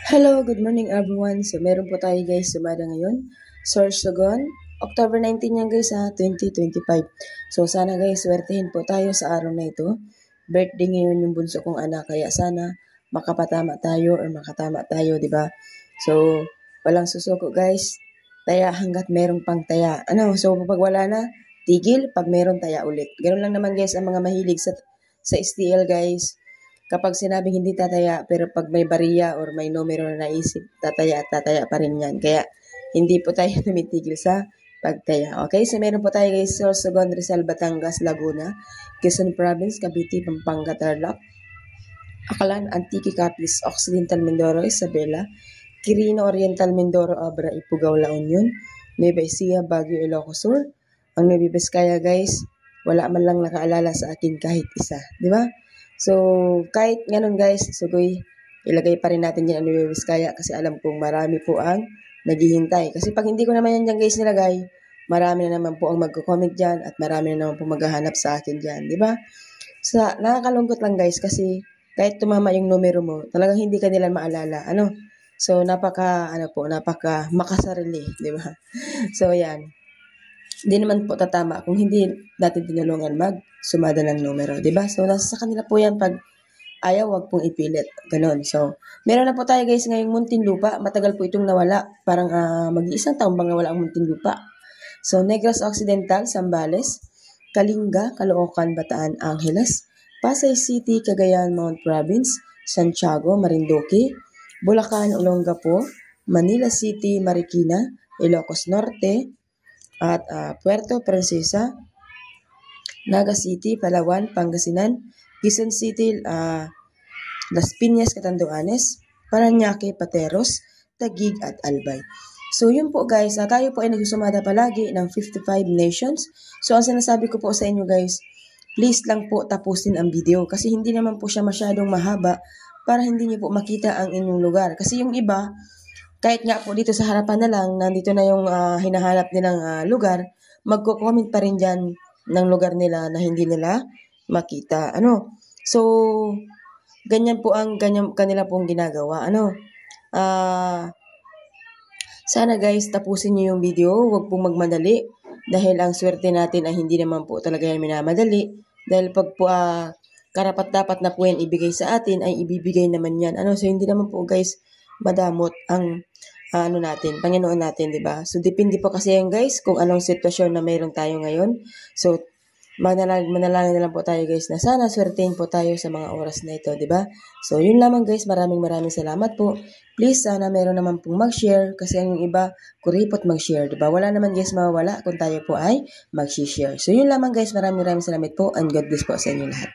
Hello, good morning everyone. So meron po tayo guys sumada ngayon. Sorsogon, October 19 yan guys 2025. So sana guys, swertehin po tayo sa araw na ito. Birthday ngayon yung bunso kong anak, kaya sana makapatama tayo or makatama tayo, di ba? So, walang susuko guys. Taya hanggat merong pang taya. So pag wala na, tigil. Pag meron, taya ulit. Ganun lang naman guys ang mga mahilig sa STL guys. Kapag sinabing hindi tataya, pero pag may bariya or may numero na naisip, tataya at tataya pa rin yan. Kaya hindi po tayo tumitigil sa pagtaya. Okay, so meron po tayo guys, Sorsogon, Rizal, Batangas, Laguna, Quezon Province, Cavite, Pampanga, Tarlac, Aklan, Antique, Capiz, Occidental, Mindoro, Isabela, Quirino, Oriental, Mindoro, Abra, Ifugao, La Union, Nueva Ecija, Baguio, Ilocos Sur. Ang Nueva Vizcaya guys, wala man lang nakaalala sa akin kahit isa, di ba? So, kahit ganun guys, sugoy, ilagay pa rin natin yan ang Nueva Vizcaya kasi alam kong marami po ang naghihintay. Kasi pag hindi ko naman yan dyan guys nilagay, marami na naman po ang magko-comment dyan at marami na naman po maghahanap sa akin dyan, di ba? So, nakakalungkot lang guys kasi kahit tumama yung numero mo, talagang hindi ka nila maalala. So, napaka makasarili, di ba? So, yan. Hindi naman po tatama kung hindi natin tinulungan sumada ng numero, di ba? So, nasa sa kanila po yan pag ayaw, wag pong ipilit. Ganon. So, meron na po tayo guys ngayong Muntinlupa. Matagal po itong nawala. Parang mag-iisang taon bang nawala ang Muntinlupa. So, Negros Occidental, Zambales, Kalinga, Caloocan, Bataan, Angeles, Pasay City, Cagayan, Mount Province, Santiago, Marinduque, Bulacan, Olongapo, Manila City, Marikina, Ilocos Norte, at Puerto Princesa, Naga City, Palawan, Pangasinan, Quezon City, Las Piñas, Catanduanes, Parañaque, Pateros, Taguig at Albay. So yun po guys, tayo po ay nagsusumada palagi ng 55 nations. So ang sinasabi ko po sa inyo guys, please lang po tapusin ang video kasi hindi naman po siya masyadong mahaba para hindi niyo po makita ang inyong lugar. Kasi yung iba, kahit nga po dito sa harapan na lang, nandito na yung hinahanap nilang lugar, magko-comment pa rin dyan ng lugar nila na hindi nila makita. So, ganyan po ang kanila pong ginagawa. Sana guys, tapusin niyo yung video. Huwag pong magmadali. Dahil ang swerte natin ay hindi naman po talaga yan minamadali. Dahil pag po karapat-dapat na po yan ibigay sa atin, ay ibibigay naman yan. So hindi naman po guys madamot ang Panginoon natin, di ba? So depende po kasi yan guys kung anong sitwasyon na mayroon tayo ngayon. So manalangin na lang po tayo guys na sana swertein po tayo sa mga oras na ito, di ba? So yun lamang guys, maraming salamat po. Please sana meron naman pong mag-share kasi ang iba kuripot mag-share, di ba? Wala naman guys mawawala kung tayo po ay mag-share. So yun lamang guys, maraming salamat po and God bless po sa inyo lahat.